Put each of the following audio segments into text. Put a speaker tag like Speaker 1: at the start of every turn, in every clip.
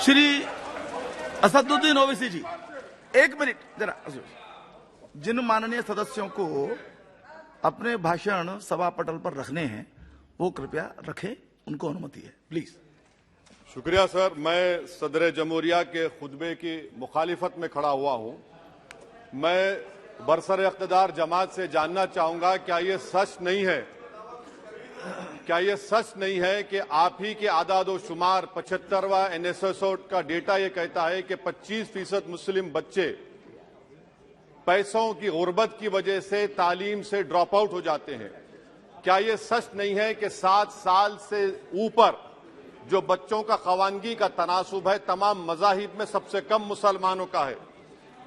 Speaker 1: श्री असदुद्दीन ओवैसी जी, एक मिनट जरा। जिन माननीय सदस्यों को अपने भाषण सभा पटल पर रखने हैं वो कृपया रखें, उनको अनुमति है, प्लीज।
Speaker 2: शुक्रिया सर। मैं सदर जमहूरिया के खुतबे की मुखालिफत में खड़ा हुआ हूं। मैं बरसर इख्तिदार जमात से जानना चाहूंगा, क्या ये सच नहीं है कि आप ही के आदादो शुमार 75वां NSSO का डेटा ये कहता है कि 25% मुस्लिम बच्चे पैसों की गुर्बत की वजह से तालीम से ड्रॉप आउट हो जाते हैं। क्या ये सच नहीं है कि 7 साल से ऊपर जो बच्चों का खवानगी का तनासुब है तमाम मज़ाहिब में सबसे कम मुसलमानों का है?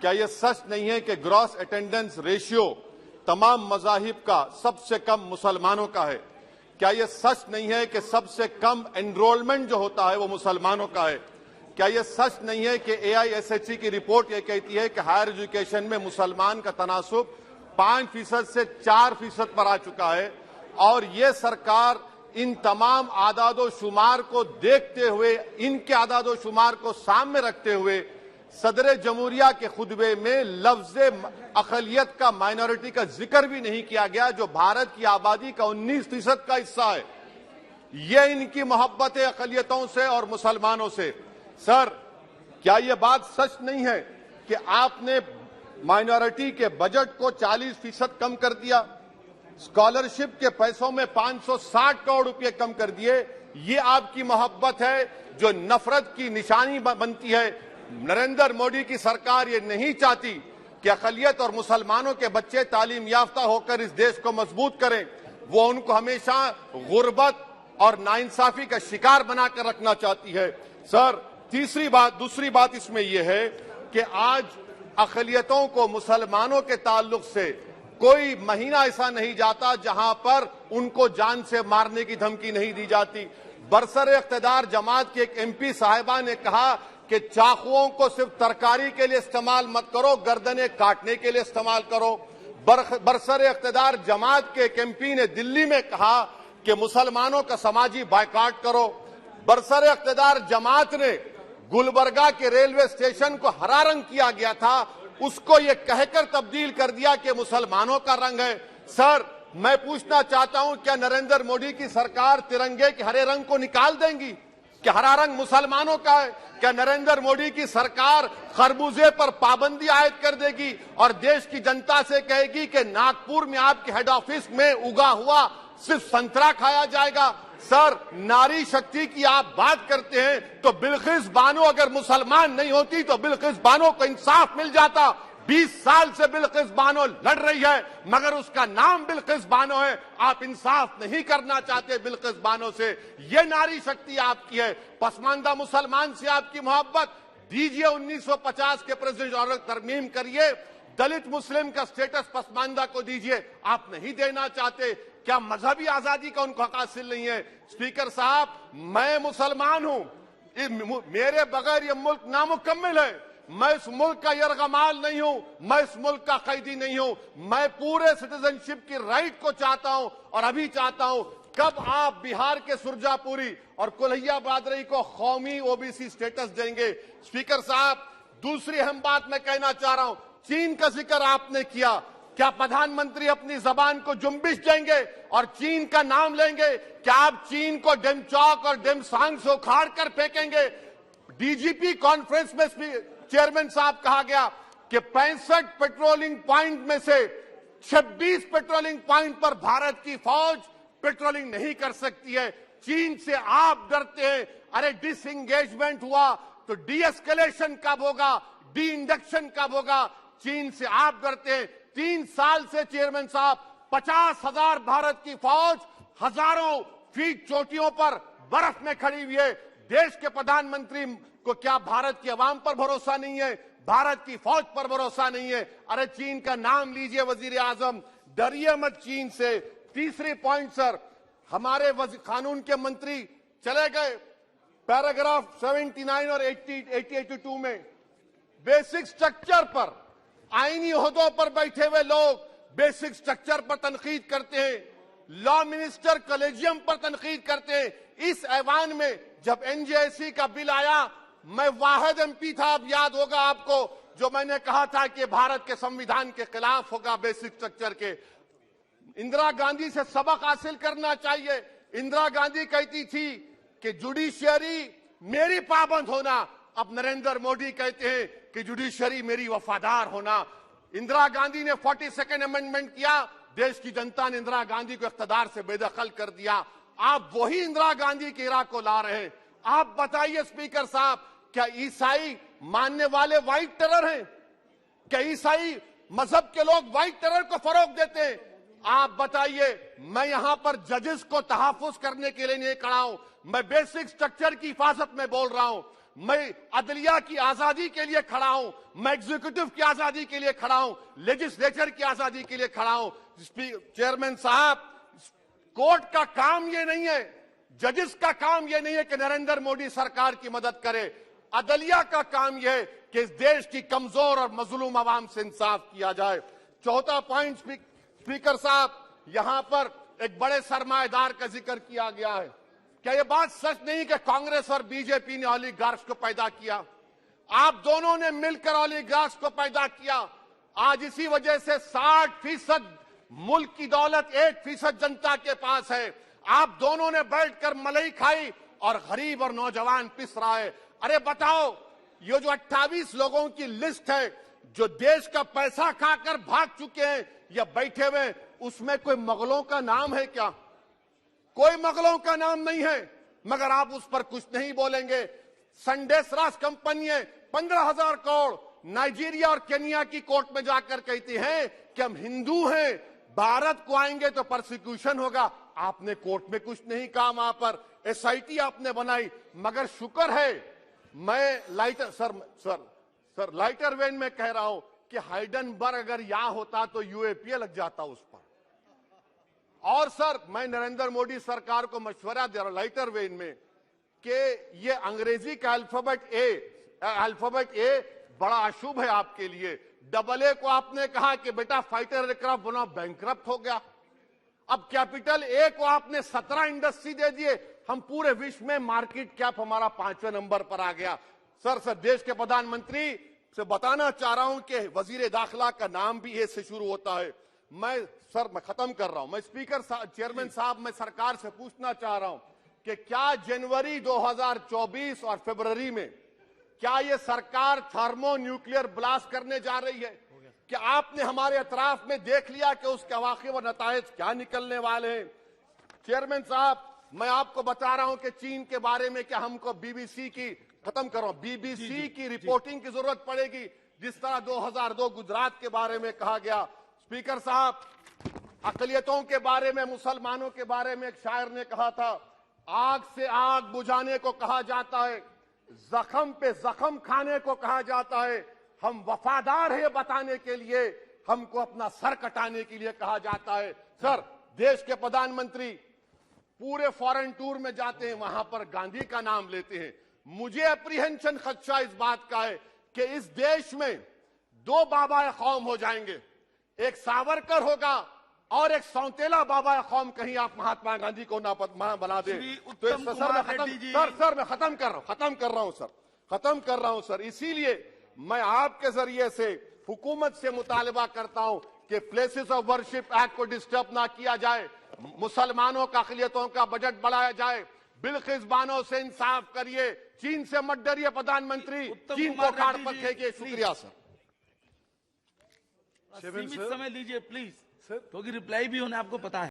Speaker 2: क्या ये सच नहीं है कि ग्रॉस अटेंडेंस रेशियो तमाम मज़ाहिब का सबसे कम मुसलमानों का है? क्या ये सच नहीं है कि सबसे कम एनरोलमेंट जो होता है वो मुसलमानों का है? क्या ये सच नहीं है कि AISHE की रिपोर्ट ये कहती है कि हायर एजुकेशन में मुसलमान का तनासुब 5% से 4% पर आ चुका है? और ये सरकार इन तमाम आदादो शुमार को देखते हुए, इनके आदादो शुमार को सामने रखते हुए सदर जमहूरिया के खुतबे में लफ्ज अकलियत का, माइनॉरिटी का जिक्र भी नहीं किया गया, जो भारत की आबादी का 19% का हिस्सा है। ये इनकी मोहब्बत है अकलियतों से और मुसलमानों से। सर, क्या यह बात सच नहीं है कि आपने माइनॉरिटी के बजट को 40% कम कर दिया, स्कॉलरशिप के पैसों में 560 करोड़ रुपए कम कर दिए? ये आपकी मोहब्बत है जो नफरत की निशानी बनती है। नरेंद्र मोदी की सरकार ये नहीं चाहती कि अकलियत और मुसलमानों के बच्चे तालीम याफ्ता होकर इस देश को मजबूत करें। वो उनको हमेशा गुर्बत और नाइंसाफी का शिकार बनाकर रखना चाहती है। सर, दूसरी बात इसमें यह है कि आज अकलियतों को मुसलमानों के ताल्लुक से कोई महीना ऐसा नहीं जाता जहां पर उनको जान से मारने की धमकी नहीं दी जाती। बरसर इख्तिदार जमात के एक MP साहिबा ने कहा कि चाकुओं को सिर्फ तरकारी के लिए इस्तेमाल मत करो, गर्दनें काटने के लिए इस्तेमाल करो। बरसर इख्तिदार जमात के एक MP ने दिल्ली में कहा कि मुसलमानों का समाजी बायकाट करो। बरसर इख्तिदार जमात ने गुलबर्गा के रेलवे स्टेशन को हरा रंग किया गया था, उसको ये कहकर तब्दील कर दिया कि मुसलमानों का रंग है। सर, मैं पूछना चाहता हूं, क्या नरेंद्र मोदी की सरकार तिरंगे के हरे रंग को निकाल देंगी? क्या हरा रंग मुसलमानों का है? क्या नरेंद्र मोदी की सरकार खरबूजे पर पाबंदी आयद कर देगी और देश की जनता से कहेगी कि नागपुर में आपके हेड ऑफिस में उगा हुआ सिर्फ संतरा खाया जाएगा? सर, नारी शक्ति की आप बात करते हैं तो बिल्किस बानो अगर मुसलमान नहीं होती तो बिल्किस बानो को इंसाफ मिल जाता। 20 साल से बिल्किस बानो लड़ रही है, मगर उसका नाम बिल्किस बानो है। आप इंसाफ नहीं करना चाहते बिल्किस बानो से। ये नारी शक्ति आपकी है। पसमानदा मुसलमान से आपकी मोहब्बत, दीजिए 1950 के प्रेसिडेंट ऑर्डर तरमीम करिए, दलित मुस्लिम का स्टेटस पसमानदा को दीजिए। आप नहीं देना चाहते। क्या मजहबी आजादी का उनको हक हासिल नहीं है? स्पीकर साहब, मैं मुसलमान हूं, मेरे बगैर ये मुल्क नामुकम्मिल है। मैं इस मुल्क का यरगमाल नहीं हूं, मैं इस मुल्क का कैदी नहीं हूं। मैं पूरे सिटीजनशिप की राइट को चाहता हूं और अभी चाहता हूं। कब आप बिहार के सुरजापुरी और कुल्हिया बादरी को कौमी OBC स्टेटस देंगे? स्पीकर साहब, दूसरी अहम बात मैं कहना चाह रहा हूं, चीन का जिक्र आपने किया। क्या प्रधानमंत्री अपनी जबान को जुम्बिश देंगे और चीन का नाम लेंगे? क्या आप चीन को डेमचौक और डेमसांग से उखाड़ कर फेंकेंगे? DGP कॉन्फ्रेंस में चेयरमैन साहब कहा गया कि 65 पेट्रोलिंग पॉइंट में से 26 पेट्रोलिंग पॉइंट पर भारत की फौज पेट्रोलिंग नहीं कर सकती है। चीन से आप डरते हैं। अरे, डिसएंगेजमेंट हुआ तो डी-एस्केलेशन कब होगा, डी इंडक्शन कब होगा? चीन से आप डरते हैं। 3 साल से चेयरमैन साहब 50,000 भारत की फौज हजारों फीट चोटियों पर बर्फ में खड़ी हुई है। देश के प्रधानमंत्री को क्या भारत की आवाम पर भरोसा नहीं है? भारत की फौज पर भरोसा नहीं है? अरे, चीन का नाम लीजिए वजीर आजम, डरिए मत चीन से। तीसरी पॉइंट सर, हमारे कानून के मंत्री चले गए। पैराग्राफ 79 और 82 में बेसिक स्ट्रक्चर पर, आईनी ओहदों पर बैठे हुए लोग बेसिक स्ट्रक्चर पर तनकीद करते हैं, लॉ मिनिस्टर कॉलेजियम पर तनकीद करते हैं। इस ऐवान में जब NJSE का बिल आया मैं वाहिद एमपी था, अब याद होगा आपको, जो मैंने कहा था कि भारत के संविधान के खिलाफ होगा बेसिक स्ट्रक्चर के। इंदिरा गांधी से सबक हासिल करना चाहिए। इंदिरा गांधी कहती थी कि जुडिशियरी मेरी पाबंद होना, अब नरेंद्र मोदी कहते हैं कि जुडिशियरी मेरी वफादार होना। इंदिरा गांधी ने 42nd अमेंडमेंट किया, देश की जनता ने इंदिरा गांधी को इख्तियार से बेदखल कर दिया। आप वही इंदिरा गांधी के इराक को ला रहे हैं। आप बताइए स्पीकर साहब, क्या ईसाई मानने वाले व्हाइट टेरर हैं? क्या ईसाई मजहब के लोग व्हाइट टेरर को फरोग देते हैं? आप बताइए। मैं यहां पर जजेस को तहफुज करने के लिए नहीं खड़ा हूं, मैं बेसिक स्ट्रक्चर की हिफाजत में बोल रहा हूं। मैं अदलिया की आजादी के लिए खड़ा हूं, मैं एग्जीक्यूटिव की आजादी के लिए खड़ा हूं, लेजिस्लेचर की आजादी के लिए खड़ा हूं। चेयरमैन साहब, कोर्ट का काम ये नहीं है, जजेस का काम ये नहीं है कि नरेंद्र मोदी सरकार की मदद करे। अदलिया का काम यह है कि इस देश की कमजोर और मजलूम आवाम से इंसाफ किया जाए। चौथा पॉइंट स्पीकर साहब, यहां पर एक बड़े सरमाएदार का जिक्र किया गया है। क्या यह बात सच नहीं कि कांग्रेस और बीजेपी ने ओलिगार्क्स को पैदा किया? आप दोनों ने मिलकर ओलिगार्क्स को पैदा किया। आज इसी वजह से 60% मुल्क की दौलत 1% जनता के पास है। आप दोनों ने बैठकर मलाई खाई और गरीब और नौजवान पिस रहा है। अरे बताओ, ये जो 28 लोगों की लिस्ट है जो देश का पैसा खाकर भाग चुके हैं या बैठे हुए, उसमें कोई मुगलों का नाम है क्या? कोई मुगलों का नाम नहीं है, मगर आप उस पर कुछ नहीं बोलेंगे। संडेसरास कंपनी है, 15,000 करोड़ नाइजीरिया और केनिया की कोर्ट में जाकर कहती हैं कि हम हिंदू हैं, भारत को आएंगे तो परसिक्यूशन होगा। आपने कोर्ट में कुछ नहीं कहा, वहां पर एसआईटी आपने बनाई। मगर शुक्र है, मैं लाइटर वेन में कह रहा हूं कि हाइडनबर्ग अगर यहां होता तो यूएपीए लग जाता उस पर। और सर, मैं नरेंद्र मोदी सरकार को मशवरा दे रहा हूं लाइटर वेन में कि ये अंग्रेजी का अल्फाबेट ए बड़ा अशुभ है आपके लिए। AA को आपने कहा कि बेटा फाइटर एयरक्राफ्ट बना, बैंकरप्ट हो गया। अब कैपिटल ए को आपने 17 इंडस्ट्री दे दिए, हम पूरे विश्व में मार्केट कैप हमारा 5वें नंबर पर आ गया। सर, देश के प्रधानमंत्री से बताना चाह रहा हूं कि वजीर दाखिला का नाम भी ए से शुरू होता है। मैं खत्म कर रहा हूं। मैं स्पीकर चेयरमैन साहब, मैं सरकार से पूछना चाह रहा हूं कि क्या जनवरी 2024 और फरवरी में क्या ये सरकार थर्मो न्यूक्लियर ब्लास्ट करने जा रही है? क्या आपने हमारे अतराफ में देख लिया कि उसके अवाक़िब और नताइज क्या निकलने वाले हैं? चेयरमैन साहब, मैं आपको बता रहा हूं कि चीन के बारे में क्या हमको बीबीसी की की रिपोर्टिंग की जरूरत पड़ेगी, जिस तरह 2002 गुजरात के बारे में कहा गया। स्पीकर साहब, अकलियतों के बारे में, मुसलमानों के बारे में एक शायर ने कहा था, आग से आग बुझाने को कहा जाता है, जख्म पे जख्म खाने को कहा जाता है। हम वफादार है बताने के लिए, हमको अपना सर कटाने के लिए कहा जाता है। सर, देश के प्रधानमंत्री पूरे फॉरेन टूर में जाते हैं, वहां पर गांधी का नाम लेते हैं। मुझे अप्रीहेंशन, खदशा इस बात का है कि इस देश में 2 बाबा कौम हो जाएंगे, एक सावरकर होगा और एक सौतेला बाबा कौम। कहीं आप महात्मा गांधी को ना बना दे तो सर मैं खत्म कर रहा हूं सर। इसीलिए मैं आपके जरिए से हुकूमत से मुतालबा करता हूं कि प्लेसेस ऑफ वर्शिप एक्ट को डिस्टर्ब ना किया जाए, मुसलमानों का अक़लियतों का बजट बढ़ाया जाए, बिल्किस बानो से इंसाफ करिए, चीन से मत डरिए प्रधानमंत्री, चीन को काट पर फेंकिए। शुक्रिया सर।
Speaker 1: सीमित समय लीजिए प्लीज, क्योंकि रिप्लाई भी होने आपको पता है।